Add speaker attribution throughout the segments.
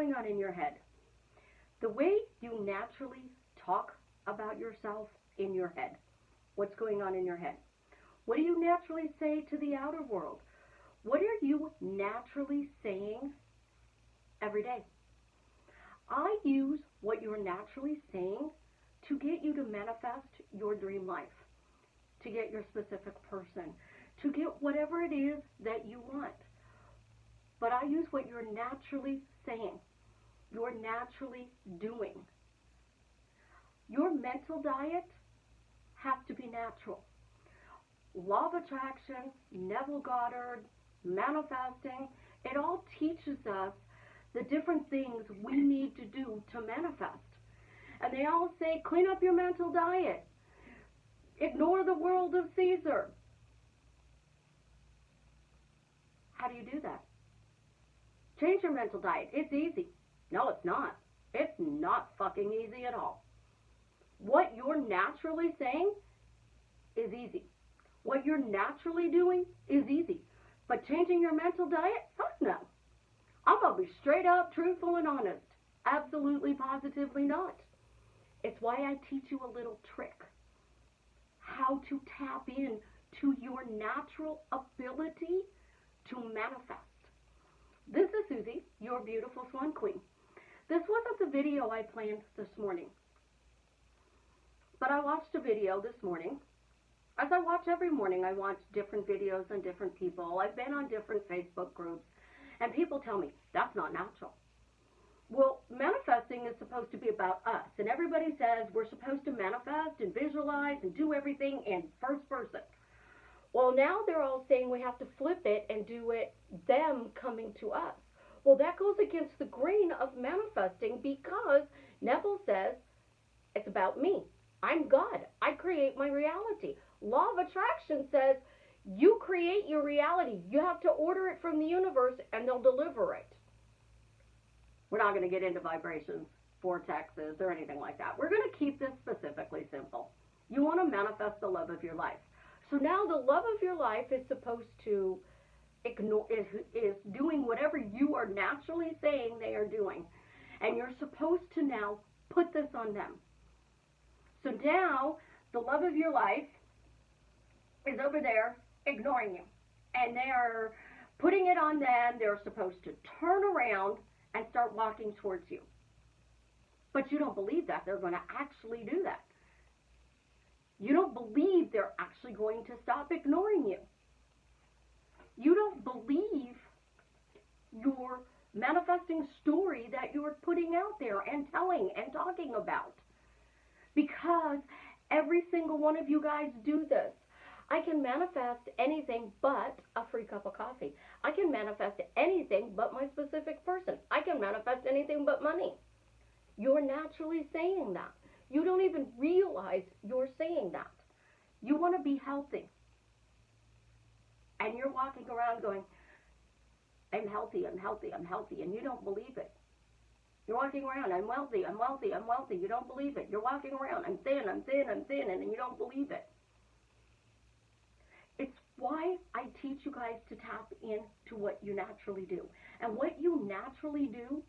Speaker 1: going on in your head? The way you naturally talk about yourself in your head. What's going on in your head? What do you naturally say to the outer world? What are you naturally saying every day? I use what you're naturally saying to get you to manifest your dream life, to get your specific person, to get whatever it is that you want. But I use what you're naturally saying, you're naturally doing. Your mental diet has to be natural. Law of attraction, Neville Goddard, manifesting, it all teaches us the different things we need to do to manifest. And they all say, clean up your mental diet. Ignore the world of Caesar. How do you do that? Change your mental diet. It's easy. No, it's not. It's not fucking easy at all. What you're naturally saying is easy. What you're naturally doing is easy. But changing your mental diet? Fuck no. I'm going to be straight up, truthful, and honest. Absolutely, positively not. It's why I teach you a little trick. How to tap in to your natural ability to manifest. This is Susie, your beautiful Swan Queen. This wasn't the video I planned this morning. But I watched a video this morning. As I watch every morning, I watch different videos on different people. I've been on different Facebook groups. And people tell me, that's not natural. Well, manifesting is supposed to be about us. And everybody says we're supposed to manifest and visualize and do everything in first person. Well, now they're all saying we have to flip it and do it them coming to us. Well, that goes against the grain of manifesting because Neville says it's about me. I'm God. I create my reality. Law of attraction says you create your reality. You have to order it from the universe and they'll deliver it. We're not going to get into vibrations, vortexes, or anything like that. We're going to keep this specifically simple. You want to manifest the love of your life. So now the love of your life is supposed to ignore, is doing whatever you are naturally saying they are doing. And you're supposed to now put this on them. So now the love of your life is over there ignoring you. And they are putting it on them. They're supposed to turn around and start walking towards you. But you don't believe that they're going to actually do that. You don't believe they're actually going to stop ignoring you. You don't believe your manifesting story that you're putting out there and telling and talking about. Because every single one of you guys do this. I can manifest anything but a free cup of coffee. I can manifest anything but my specific person. I can manifest anything but money. You're naturally saying that. You don't even realize you're saying that. You want to be healthy. And you're walking around going, I'm healthy, I'm healthy, I'm healthy, and you don't believe it. You're walking around, I'm wealthy, I'm wealthy, I'm wealthy. You don't believe it. You're walking around, I'm thin, I'm thin, I'm thin, and you don't believe it. It's why I teach you guys to tap into what you naturally do. And what you naturally do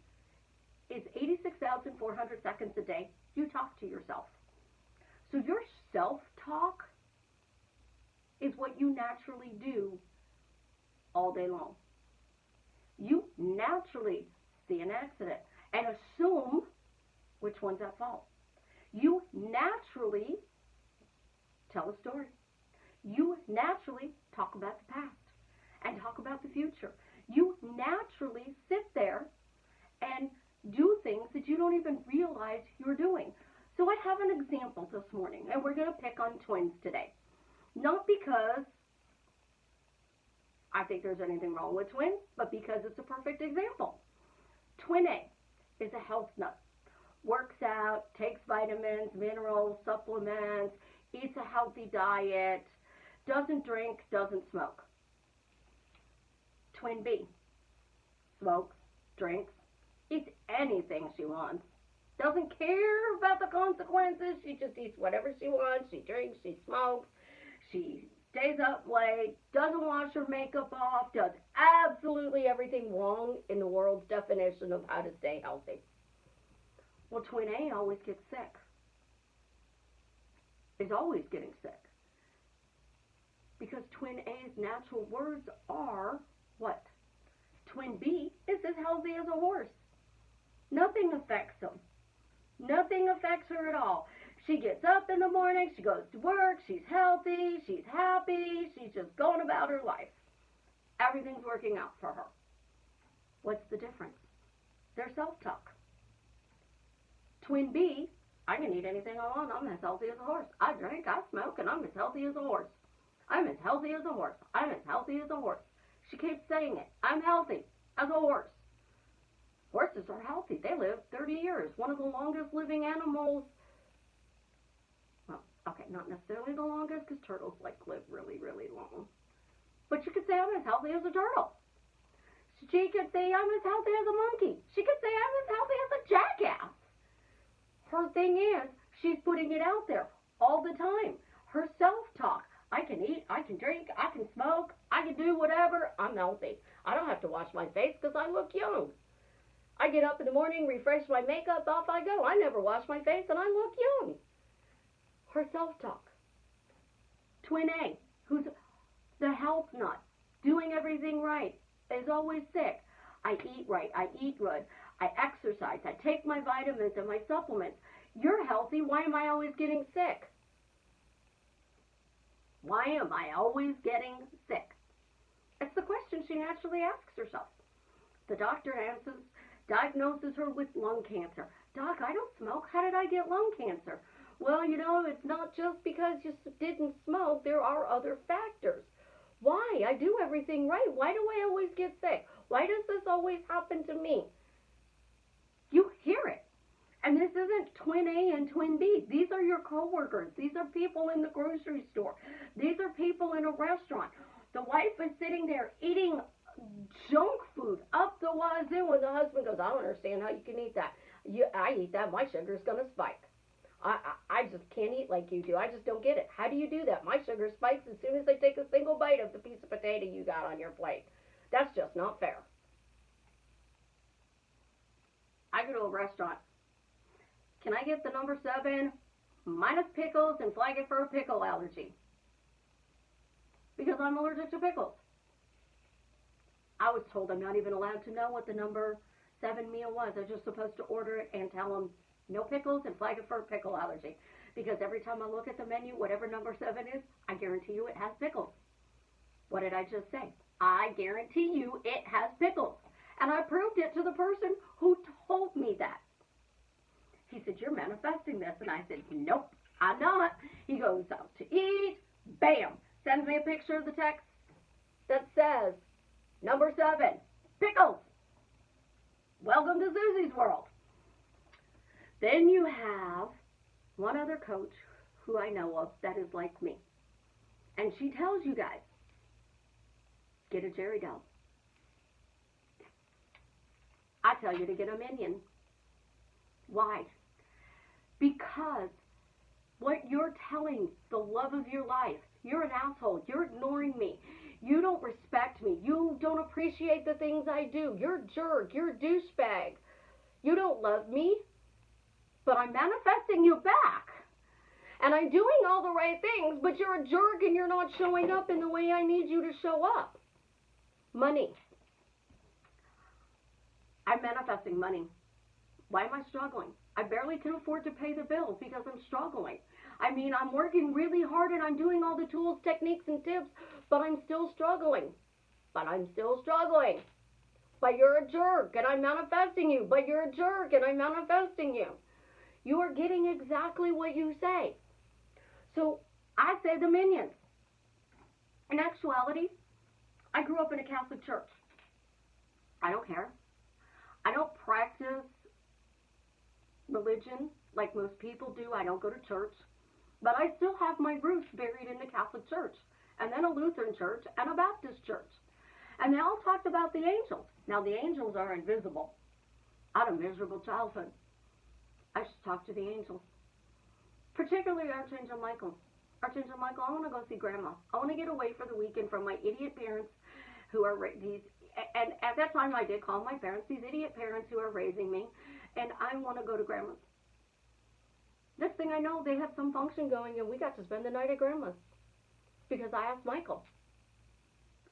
Speaker 1: is 86,400 seconds a day, you talk to yourself. So your self-talk is what you naturally do all day long. You naturally see an accident and assume which one's at fault. You naturally tell a story. You naturally talk about the past and talk about the future. You naturally sit there and do things that you don't even realize you're doing. So I have an example this morning, and we're going to pick on twins today. Not because I think there's anything wrong with twins, but because it's a perfect example. Twin A is a health nut. Works out, takes vitamins, minerals, supplements, eats a healthy diet, doesn't drink, doesn't smoke. Twin B smokes, drinks, eats anything she wants, doesn't care about the consequences. She just eats whatever she wants. She drinks, she smokes, she stays up late, doesn't wash her makeup off, does absolutely everything wrong in the world's definition of how to stay healthy. Well, twin A always gets sick. Is always getting sick. Because twin A's natural words are what? Twin B is as healthy as a horse. Nothing affects them. Nothing affects her at all. She gets up in the morning, she goes to work, she's healthy, she's happy, she's just going about her life. Everything's working out for her. What's the difference? Their self-talk. Twin B, I can eat anything I want, I'm as healthy as a horse. I drink, I smoke, and I'm as healthy as a horse. I'm as healthy as a horse. I'm as healthy as a horse. She keeps saying it. I'm healthy as a horse. Horses are healthy. They live 30 years. One of the longest living animals. Well, okay, not necessarily the longest, because turtles live really, really long. But you could say I'm as healthy as a turtle. She could say I'm as healthy as a monkey. She could say I'm as healthy as a jackass. Her thing is, she's putting it out there all the time. Her self-talk. I can eat, I can drink, I can smoke, I can do whatever. I'm healthy. I don't have to wash my face because I look young. I get up in the morning, refresh my makeup, off I go. I never wash my face and I look young. Her self-talk. Twin A, who's the health nut, doing everything right, is always sick. I eat right, I eat good, I exercise, I take my vitamins and my supplements. You're healthy, why am I always getting sick? Why am I always getting sick? It's the question she naturally asks herself. The doctor diagnoses her with lung cancer. Doc, I don't smoke. How did I get lung cancer? Well, you know, it's not just because you didn't smoke. There are other factors. Why? I do everything right. Why do I always get sick? Why does this always happen to me? You hear it. And this isn't twin A and twin B. These are your coworkers. These are people in the grocery store. These are people in a restaurant. The wife is sitting there eating junk food up the wazoo when the husband goes, I don't understand how you can eat that. I eat that. My sugar's going to spike. I just can't eat like you do. I just don't get it. How do you do that? My sugar spikes as soon as I take a single bite of the piece of potato you got on your plate. That's just not fair. I go to a restaurant. Can I get the number 7 minus pickles and flag it for a pickle allergy? Because I'm allergic to pickles. I was told I'm not even allowed to know what the number 7 meal was. I was just supposed to order it and tell them no pickles and flag it for a pickle allergy. Because every time I look at the menu, whatever number 7 is, I guarantee you it has pickles. What did I just say? I guarantee you it has pickles. And I proved it to the person who told me that. He said, you're manifesting this. And I said, nope, I'm not. He goes out to eat. Bam. Sends me a picture of the text that says, number 7, pickles. Welcome to Susie's world. Then you have one other coach who I know of that is like me. And she tells you guys, get a Jerry doll. I tell you to get a Minion. Why? Because what you're telling the love of your life, you're an asshole, you're ignoring me, you don't respect me, you don't appreciate the things I do, you're a jerk, you're a douchebag, you don't love me, but I'm manifesting you back. And I'm doing all the right things, but you're a jerk and you're not showing up in the way I need you to show up. Money. I'm manifesting money. Why am I struggling? I barely can afford to pay the bills because I'm struggling. I mean, I'm working really hard and I'm doing all the tools, techniques, and tips, but I'm still struggling. But you're a jerk and I'm manifesting you. But you're a jerk and I'm manifesting you. You are getting exactly what you say. So I say the Minions. In actuality, I grew up in a Catholic church. I don't care. I don't practice religion like most people do. I don't go to church. But I still have my roots buried in the Catholic Church, and then a Lutheran church, and a Baptist church. And they all talked about the angels. Now, the angels are invisible. I had a miserable childhood. I should talk to the angels, particularly Archangel Michael. Archangel Michael, I want to go see Grandma. I want to get away for the weekend from my idiot parents who are these, and at that time I did call my parents, these idiot parents who are raising me, and I want to go to Grandma's. Next thing I know, they have some function going, and we got to spend the night at Grandma's because I asked Michael.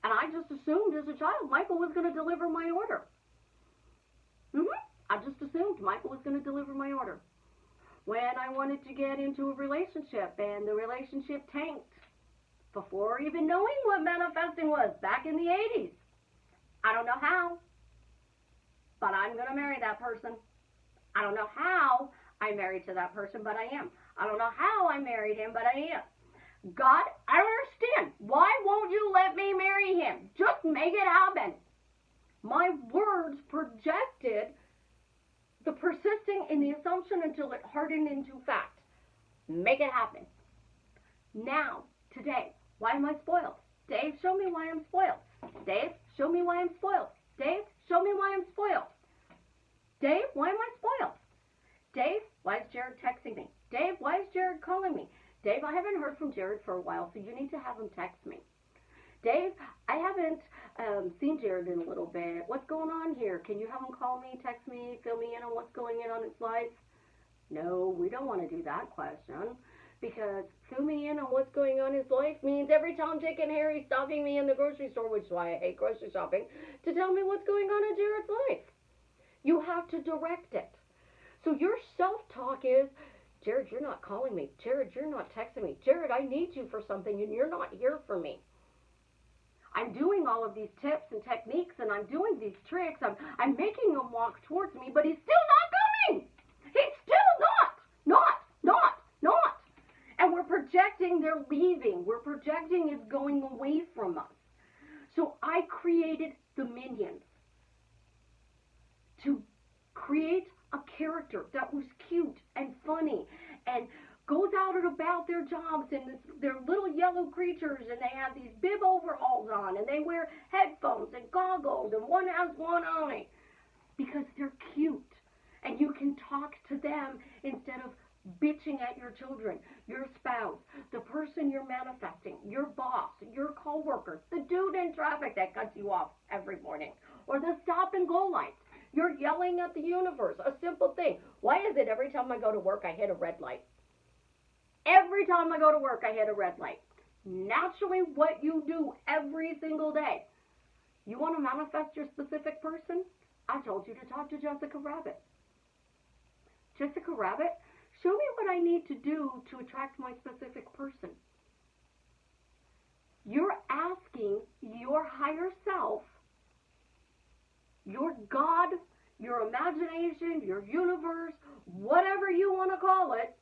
Speaker 1: And I just assumed as a child Michael was going to deliver my order. I just assumed Michael was going to deliver my order. When I wanted to get into a relationship and the relationship tanked before even knowing what manifesting was back in the 80s. I don't know how, but I'm going to marry that person. I don't know how I'm married to that person, but I am. I don't know how I married him, but I am. God, I don't understand. Why won't you let me marry him? Just make it happen. My words projected the persisting in the assumption until it hardened into fact. Make it happen. Now, today, why am I spoiled? Dave, show me why I'm spoiled. Dave, show me why I'm spoiled. Dave, show me why I'm spoiled. Dave, why am I spoiled? Dave, why is Jared texting me? Dave, why is Jared calling me? Dave, I haven't heard from Jared for a while, so you need to have him text me. Dave, I haven't seen Jared in a little bit. What's going on here? Can you have him call me, text me, fill me in on what's going on his life? No, we don't want to do that question, because fill me in on what's going on in his life means every Tom, Dick, and Harry stopping me in the grocery store, which is why I hate grocery shopping, to tell me what's going on in Jared's life. You have to direct it. So your self-talk is, Jared, you're not calling me. Jared, you're not texting me. Jared, I need you for something, and you're not here for me. I'm doing all of these tips and techniques, and I'm doing these tricks. I'm making him walk towards me, but he's still not coming. He's still not. And we're projecting they're leaving. We're projecting it's going away from us. So I created the Minions to create a character that was cute and funny and goes out and about their jobs, and they're little yellow creatures, and they have these bib overalls on, and they wear headphones and goggles, and one has one eye, because they're cute, and you can talk to them instead of bitching at your children, your spouse, the person you're manifesting, your boss, your coworker, the dude in traffic that cuts you off every morning, or the stop and go lights. You're yelling at the universe. A simple thing. Why is it every time I go to work I hit a red light? Every time I go to work, I hit a red light. Naturally, what you do every single day. You want to manifest your specific person? I told you to talk to Jessica Rabbit. Jessica Rabbit, show me what I need to do to attract my specific person. You're asking your higher self, your God, your imagination, your universe, whatever you want to call it,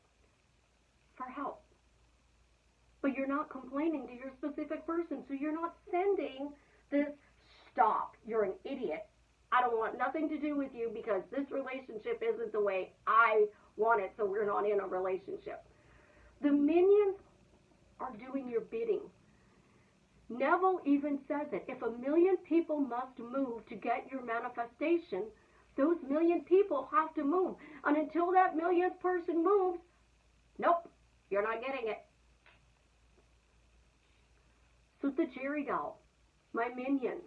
Speaker 1: for help. But you're not complaining to your specific person, so you're not sending this, stop, you're an idiot. I don't want nothing to do with you because this relationship isn't the way I want it, so we're not in a relationship. The Minions are doing your bidding. Neville even says it. If 1 million people must move to get your manifestation, those 1 million people have to move. And until that 1,000,000th person moves, nope, you're not getting it. So the Jerry doll, my Minions,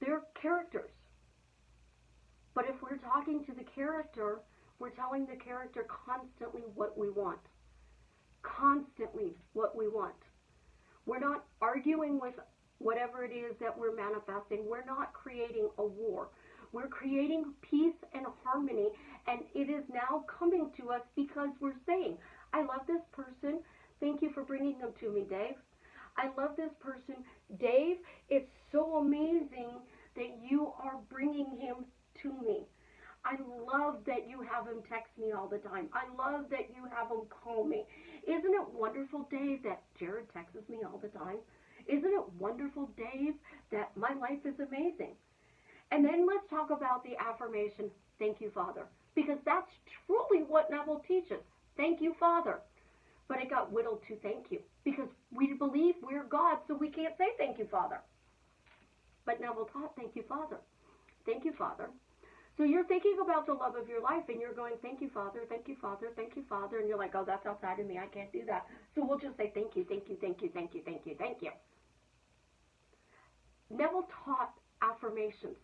Speaker 1: they're characters. But if we're talking to the character, we're telling the character constantly what we want. Constantly what we want. We're not arguing with whatever it is that we're manifesting. We're not creating a war. We're creating peace and harmony, and it is now coming to us because we're saying, I love this person. Thank you for bringing them to me, Dave. I love this person. Dave, it's so amazing that you are bringing him to me. I love that you have him text me all the time. I love that you have him call me. Isn't it wonderful, Dave, that Jared texts me all the time? Isn't it wonderful, Dave, that my life is amazing? And then let's talk about the affirmation, thank you, Father. Because that's truly what Neville teaches. Thank you, Father. But it got whittled to thank you. Because we believe we're God, so we can't say thank you, Father. But Neville taught thank you, Father. Thank you, Father. So you're thinking about the love of your life, and you're going, thank you, Father, thank you, Father, thank you, Father. And you're like, oh, that's outside of me. I can't do that. So we'll just say, thank you, thank you, thank you, thank you, thank you, thank you. Neville taught affirmations.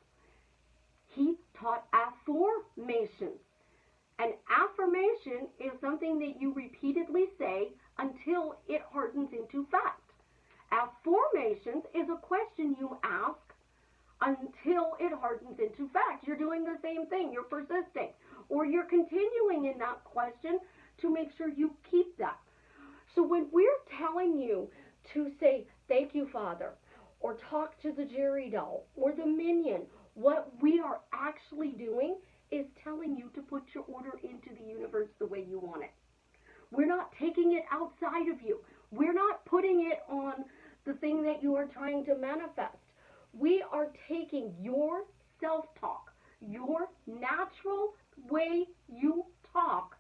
Speaker 1: He taught affirmations. An affirmation is something that you repeatedly say until it hardens into fact. Affirmations is a question you ask until it hardens into fact. You're doing the same thing. You're persisting. Or you're continuing in that question to make sure you keep that. So when we're telling you to say, thank you, Father, or talk to the Jerry doll, or the Minion, what we are actually doing is telling you to put your order into the universe the way you want it. We're not taking it outside of you. We're not putting it on the thing that you are trying to manifest. We are taking your self-talk, your natural way you talk,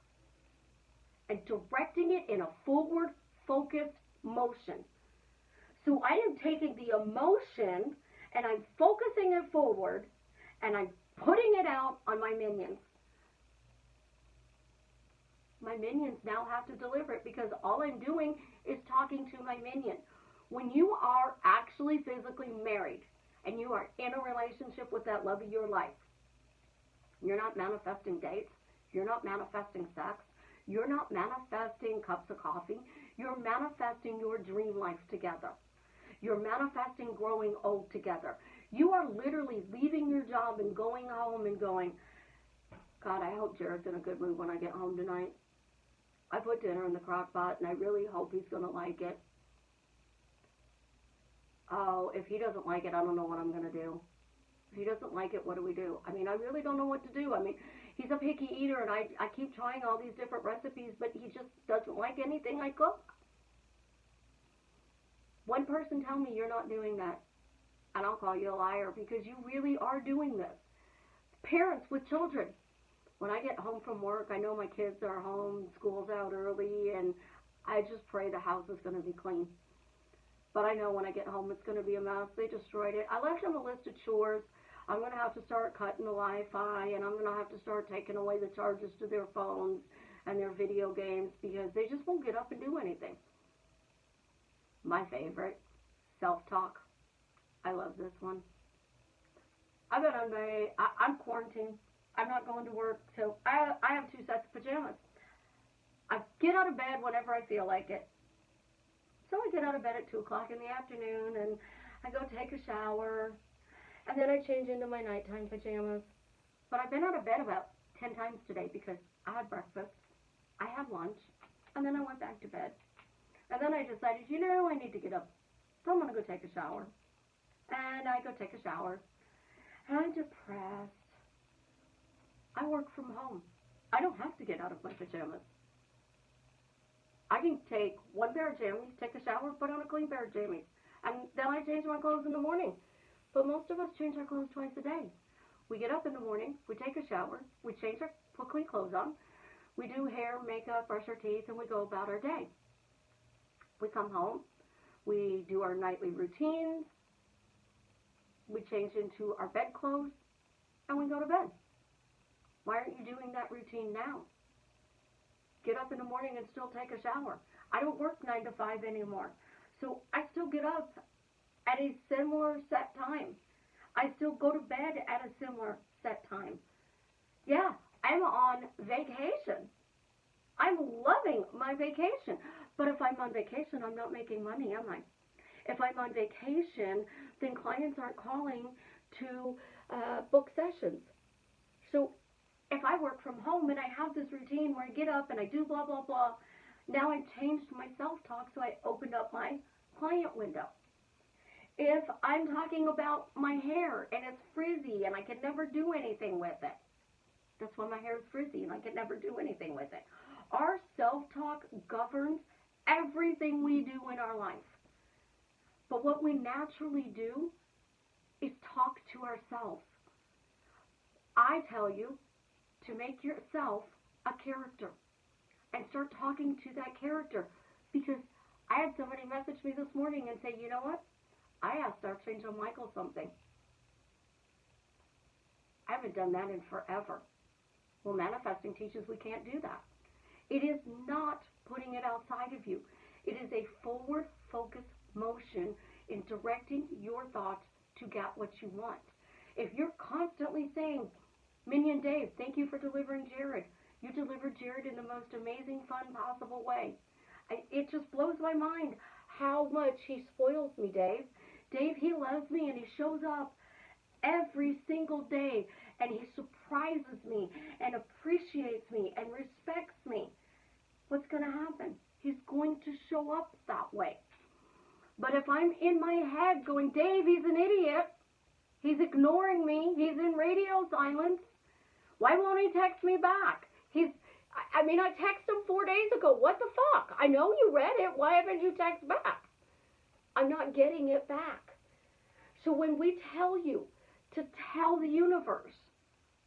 Speaker 1: and directing it in a forward-focused motion. So I am taking the emotion and I'm focusing it forward and I'm putting it out on my minions. My minions now have to deliver it because all I'm doing is talking to my minion. When you are actually physically married and you are in a relationship with that love of your life, you're not manifesting dates, you're not manifesting sex, you're not manifesting cups of coffee, you're manifesting your dream life together. You're manifesting growing old together. You are literally leaving your job and going home and going, God, I hope Jared's in a good mood when I get home tonight. I put dinner in the crock pot and I really hope he's going to like it. Oh, if he doesn't like it, I don't know what I'm going to do. If he doesn't like it, what do we do? I mean, I really don't know what to do. I mean, he's a picky eater and I keep trying all these different recipes, but he just doesn't like anything I cook. One person tell me you're not doing that, and I'll call you a liar because you really are doing this. Parents with children. When I get home from work, I know my kids are home, school's out early, and I just pray the house is going to be clean. But I know when I get home it's going to be a mess. They destroyed it. I left them a list of chores. I'm going to have to start cutting the Wi-Fi, and I'm going to have to start taking away the charges to their phones and their video games because they just won't get up and do anything. My favorite, self-talk. I love this one. I'm quarantined. I'm not going to work, so I have 2 sets of pajamas. I get out of bed whenever I feel like it. So I get out of bed at 2 o'clock in the afternoon, and I go take a shower, and then I change into my nighttime pajamas. But I've been out of bed about 10 times today because I had breakfast, I had lunch, and then I went back to bed. And then I decided, I need to get up. So I'm going to go take a shower. And I go take a shower. And I'm depressed. I work from home. I don't have to get out of my pajamas. I can take one pair of jammies, take a shower, put on a clean pair of jammies. And then I change my clothes in the morning. But most of us change our clothes twice a day. We get up in the morning, we take a shower, we put clean clothes on, we do hair, makeup, brush our teeth, and we go about our day. We come home, we do our nightly routines, we change into our bed clothes, and we go to bed. Why aren't you doing that routine now? Get up in the morning and still take a shower. I don't work 9 to 5 anymore, so I still get up at a similar set time. I still go to bed at a similar set time. Yeah, I'm on vacation. I'm loving my vacation. But if I'm on vacation, I'm not making money, am I? If I'm on vacation, then clients aren't calling to book sessions. So if I work from home and I have this routine where I get up and I do blah, blah, blah, now I've changed my self-talk, so I opened up my client window. If I'm talking about my hair and it's frizzy and I can never do anything with it, that's why my hair is frizzy and I can never do anything with it. Our self-talk governs everything we do in our life. But what we naturally do is talk to ourselves. I tell you to make yourself a character and start talking to that character, because I had somebody message me this morning and say, you know what? I asked Archangel Michael something. I have haven't done that in forever. Well, manifesting teaches we can't do that. It is not putting it outside of you. It is a forward focused motion in directing your thoughts to get what you want. If you're constantly saying, Minion Dave, thank you for delivering Jared. You delivered Jared in the most amazing, fun possible way. It just blows my mind how much he spoils me, Dave. Dave, he loves me and he shows up every single day and he surprises me and appreciates me and respects me. What's going to happen? He's going to show up that way. But if I'm in my head going, Dave, he's an idiot. He's ignoring me. He's in radio silence. Why won't he text me back? I texted him 4 days ago. What the fuck? I know you read it. Why haven't you texted back? I'm not getting it back. So when we tell you to tell the universe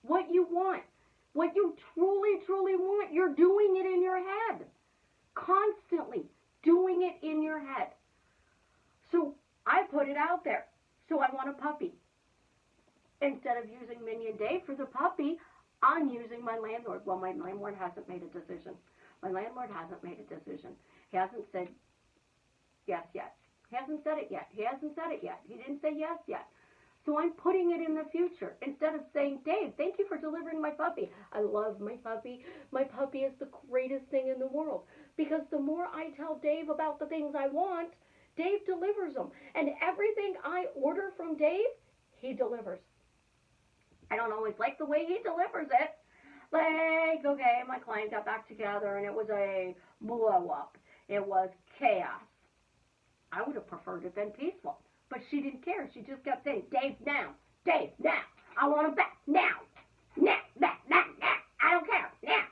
Speaker 1: what you want, what you truly, truly want, you're doing it in your head. Constantly doing it in your head. So I put it out there. So I want a puppy. Instead of using Minion Dave for the puppy, I'm using my landlord. Well, my landlord hasn't made a decision. My landlord hasn't made a decision. He hasn't said yes yet. He hasn't said it yet. He hasn't said it yet. He didn't say yes yet. So I'm putting it in the future. Instead of saying, Dave, thank you for delivering my puppy. I love my puppy. My puppy is the greatest thing in the world. Because the more I tell Dave about the things I want, Dave delivers them. And everything I order from Dave, he delivers. I don't always like the way he delivers it. Like, okay, my client got back together and it was a blow up. It was chaos. I would have preferred it been peaceful. But she didn't care. She just kept saying, Dave, now. Dave, now. I want him back. Now. Now. Now. Now. Now. I don't care. Now.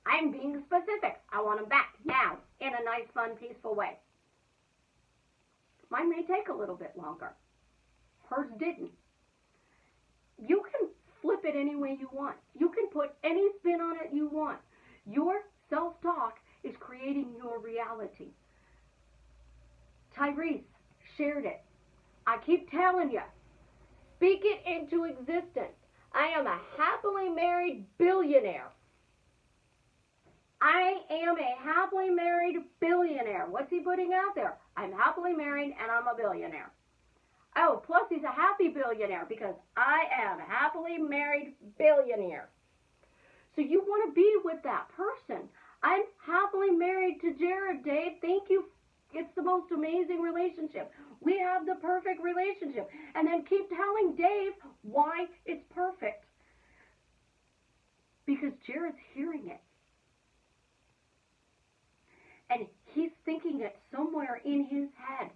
Speaker 1: I'm being specific. I want him back. Now. In a nice, fun, peaceful way. Mine may take a little bit longer. Hers didn't. You can flip it any way you want. You can put any spin on it you want. Your self-talk is creating your reality. Tyrese shared it. I keep telling you, speak it into existence. I am a happily married billionaire. I am a happily married billionaire. What's he putting out there? I'm happily married and I'm a billionaire. Oh, plus he's a happy billionaire because I am a happily married billionaire. So you want to be with that person. I'm happily married to Jared, Dave. Thank you. It's the most amazing relationship. We have the perfect relationship. And then keep telling Dave why it's perfect. Because Jared's hearing it. And he's thinking it somewhere in his head.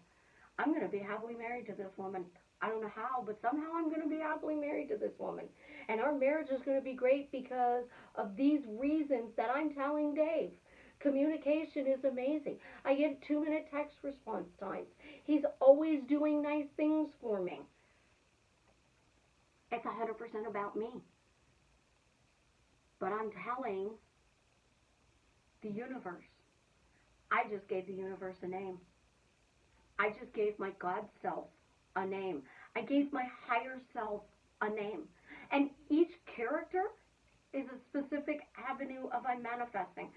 Speaker 1: I'm going to be happily married to this woman. I don't know how, but somehow I'm going to be happily married to this woman. And our marriage is going to be great because of these reasons that I'm telling Dave. Communication is amazing. I get 2-minute text response times. He's always doing nice things for me. It's 100% about me. But I'm telling the universe. I just gave the universe a name. I just gave my God self a name. I gave my higher self a name. And each character is a specific avenue of I'm manifesting.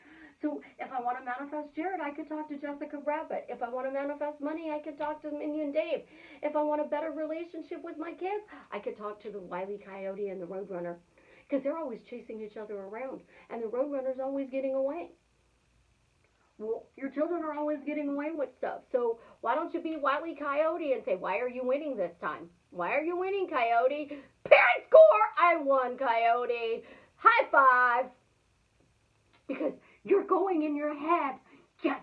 Speaker 1: So if I want to manifest Jared, I could talk to Jessica Rabbit. If I want to manifest money, I could talk to Minion Dave. If I want a better relationship with my kids, I could talk to the Wile E. Coyote and the Roadrunner. Because they're always chasing each other around. And the Roadrunner's always getting away. Well, your children are always getting away with stuff. So why don't you be Wile E. Coyote and say, why are you winning this time? Why are you winning, Coyote? Parent score! I won, Coyote. High five. Because you're going in your head, yes,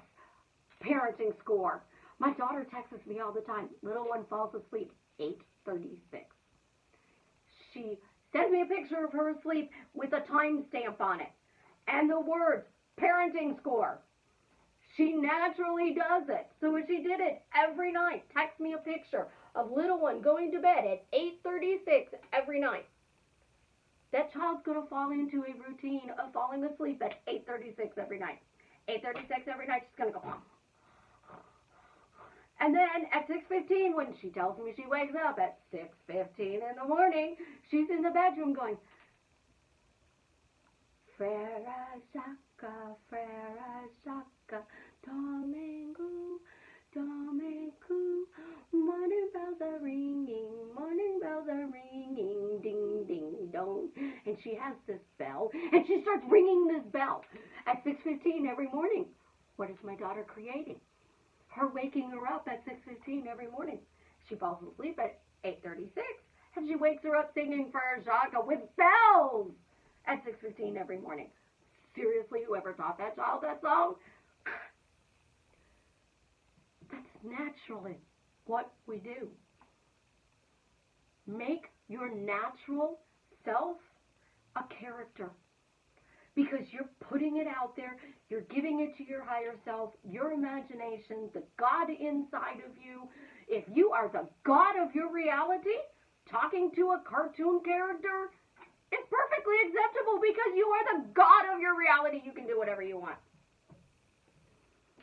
Speaker 1: parenting score. My daughter texts me all the time. Little one falls asleep, 8:36. She sends me a picture of her asleep with a timestamp on it. And the words, parenting score. She naturally does it. So if she did it every night, text me a picture of little one going to bed at 8:36 every night. That child's going to fall into a routine of falling asleep at 8:36 every night. 8:36 every night, she's going to go. And then at 6:15, when she tells me she wakes up at 6:15 in the morning, she's in the bedroom going, Frere Shaka, Domingo, Domingo, morning bells are ringing, ding, ding, dong. And she has this bell, and she starts ringing this bell at 6:15 every morning. What is my daughter creating? Her waking her up at 6:15 every morning. She falls asleep at 8:36, and she wakes her up singing Frere Shaka with bells at 6:15 every morning. Seriously, whoever taught that child that song? That's naturally what we do. Make your natural self a character. Because you're putting it out there, you're giving it to your higher self, your imagination, the God inside of you. If you are the God of your reality, talking to a cartoon character, it's perfectly acceptable because you are the God of your reality. You can do whatever you want.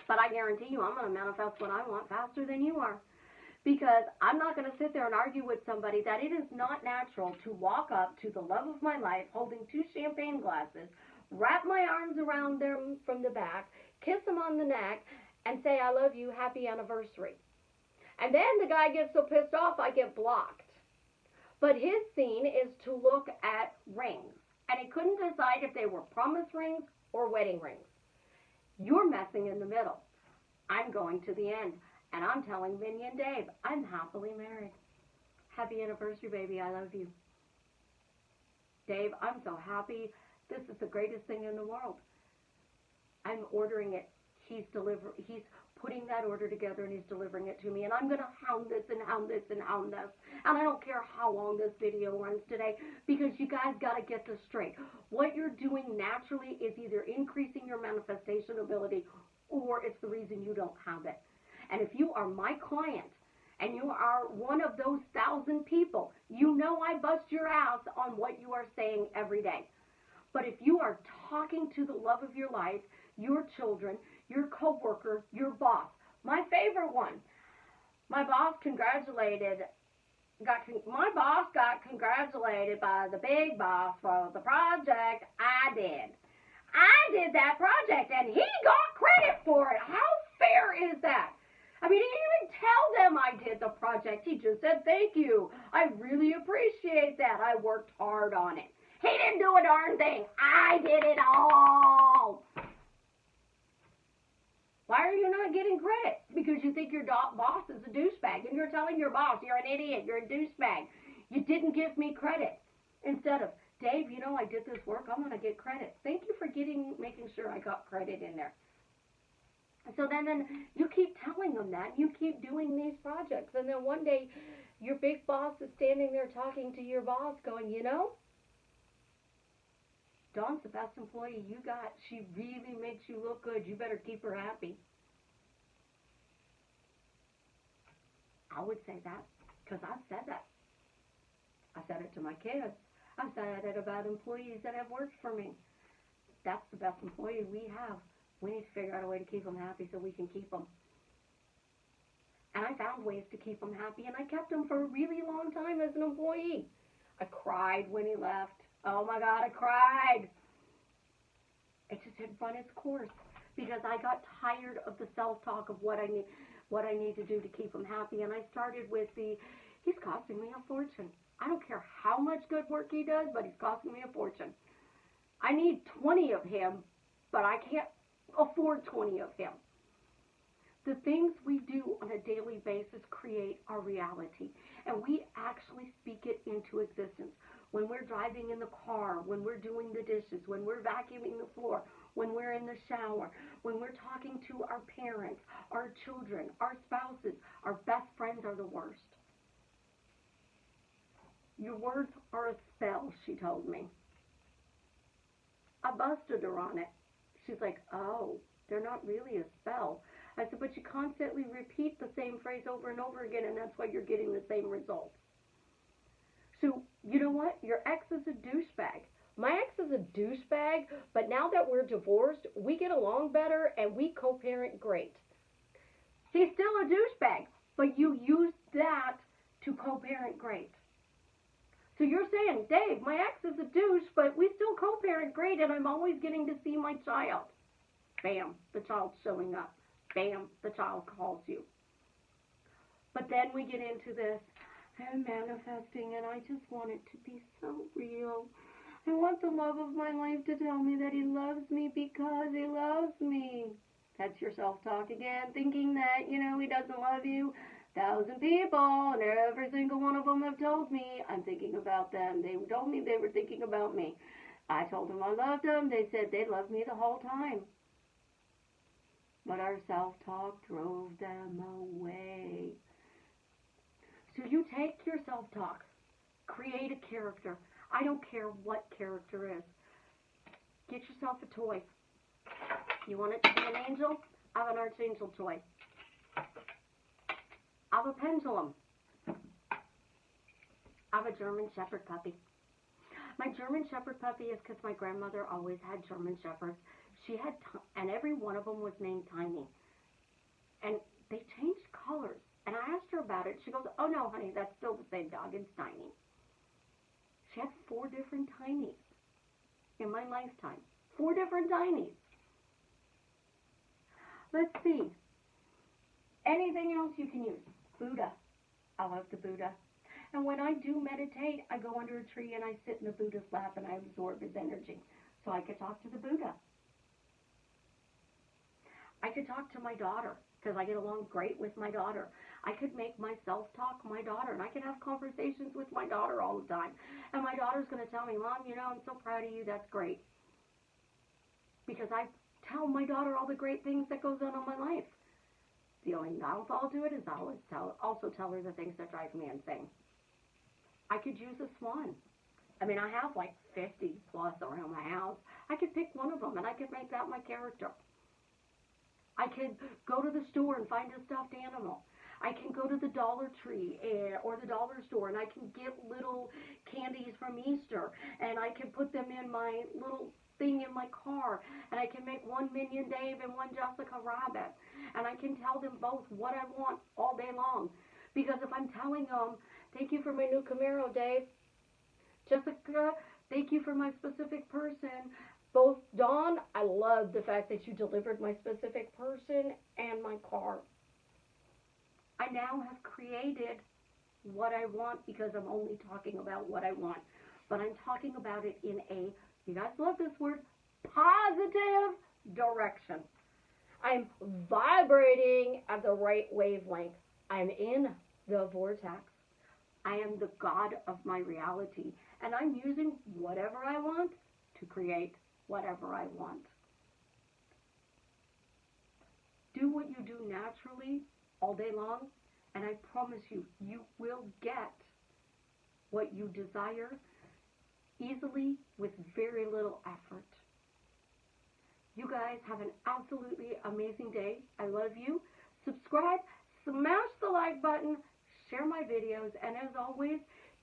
Speaker 1: But I guarantee you, I'm going to manifest what I want faster than you are. Because I'm not going to sit there and argue with somebody that it is not natural to walk up to the love of my life holding 2 champagne glasses, wrap my arms around them from the back, kiss them on the neck, and say, I love you, happy anniversary. And then the guy gets so pissed off, I get blocked. But his scene is to look at rings. And he couldn't decide if they were promise rings or wedding rings. You're messing in the middle. I'm going to the end. And I'm telling Minion Dave, I'm happily married. Happy anniversary, baby. I love you. Dave, I'm so happy. This is the greatest thing in the world. I'm ordering it. He's putting that order together and he's delivering it to me. And I'm going to hound this and hound this and hound this. And I don't care how long this video runs today because you guys got to get this straight. What you're doing naturally is either increasing your manifestation ability or it's the reason you don't have it. And if you are my client and you are one of those 1,000 people, you know I bust your ass on what you are saying every day. But if you are talking to the love of your life, your children, your coworker, your boss, my favorite one, my boss got congratulated by the big boss for the project I did. I did that project and he got credit for it. How fair is that? I mean, he didn't even tell them I did the project. He just said, thank you. I really appreciate that. I worked hard on it. He didn't do a darn thing. I did it all. Why are you not getting credit? Because you think your boss is a douchebag. And you're telling your boss, you're an idiot, you're a douchebag. You didn't give me credit. Instead of, Dave, you know, I did this work. I'm going to get credit. Thank you for making sure I got credit in there. So then you keep telling them that. You keep doing these projects. And then one day your big boss is standing there talking to your boss going, you know, Dawn's the best employee you got. She really makes you look good. You better keep her happy. I would say that because I've said that. I said it to my kids. I said it about employees that have worked for me. That's the best employee we have. We need to figure out a way to keep them happy so we can keep them. And I found ways to keep them happy, and I kept him for a really long time as an employee. I cried when he left. Oh my God, I cried. It just had run its course because I got tired of the self-talk of what I need to do to keep him happy. And I started with he's costing me a fortune. I don't care how much good work he does, but he's costing me a fortune. I need 20 of him, but I can't afford 20 of him. The things we do on a daily basis create our reality, and we actually speak it into existence. When we're driving in the car, when we're doing the dishes, when we're vacuuming the floor, when we're in the shower, when we're talking to our parents, our children, our spouses, our best friends are the worst. Your words are a spell, she told me. I busted her on it. She's like, oh, they're not really a spell. I said, but you constantly repeat the same phrase over and over again, and that's why you're getting the same results. So, you know what? Your ex is a douchebag. My ex is a douchebag, but now that we're divorced, we get along better and we co-parent great. He's still a douchebag, but you used that to co-parent great. So you're saying, Dave, my ex is a douche, but we still co-parent great, and I'm always getting to see my child. Bam, the child's showing up. Bam, the child calls you. But then we get into this, I'm manifesting, and I just want it to be so real. I want the love of my life to tell me that he loves me because he loves me. That's your self-talk again, thinking that, he doesn't love you. 1,000 people, and every single one of them have told me I'm thinking about them. They told me they were thinking about me. I told them I loved them. They said they loved me the whole time. But our self-talk drove them away. So you take your self-talk, create a character. I don't care what character is. Get yourself a toy. You want it to be an angel? I have an archangel toy. I have a pendulum. I have a German Shepherd puppy. My German Shepherd puppy is because my grandmother always had German Shepherds. She had, and every one of them was named Tiny. And they changed colors. And I asked her about it. She goes, oh no, honey, that's still the same dog. It's Tiny. She had 4 different Tinies in my lifetime. 4 different Tinies. Let's see. Anything else you can use? Buddha. I love the Buddha. And when I do meditate, I go under a tree and I sit in the Buddha's lap and I absorb his energy. So I could talk to the Buddha. I could talk to my daughter because I get along great with my daughter. I could make myself talk my daughter, and I can have conversations with my daughter all the time. And my daughter's going to tell me, Mom, I'm so proud of you. That's great. Because I tell my daughter all the great things that goes on in my life. The only downfall to it is I always also tell her the things that drive me insane. I could use a swan. I mean, I have like 50 plus around my house. I could pick one of them, and I could make that my character. I could go to the store and find a stuffed animal. I can go to the Dollar Tree or the dollar store, and I can get little candies from Easter, and I can put them in my little thing in my car, and I can make one Minion Dave and one Jessica Rabbit, and I can tell them both what I want all day long. Because if I'm telling them, thank you for my new Camaro, Dave. Jessica, thank you for my specific person. Both, Dawn, I love the fact that you delivered my specific person and my car. I now have created what I want because I'm only talking about what I want. But I'm talking about it in a, you guys love this word, positive direction. I'm vibrating at the right wavelength. I'm in the vortex. I am the God of my reality. And I'm using whatever I want to create whatever I want. Do what you do naturally all day long, and I promise you, you will get what you desire easily with very little effort. You guys have an absolutely amazing day. I love you. Subscribe, smash the like button, share my videos, and as always,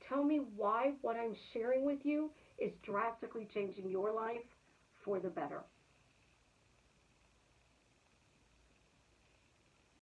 Speaker 1: tell me why what I'm sharing with you is drastically changing your life for the better.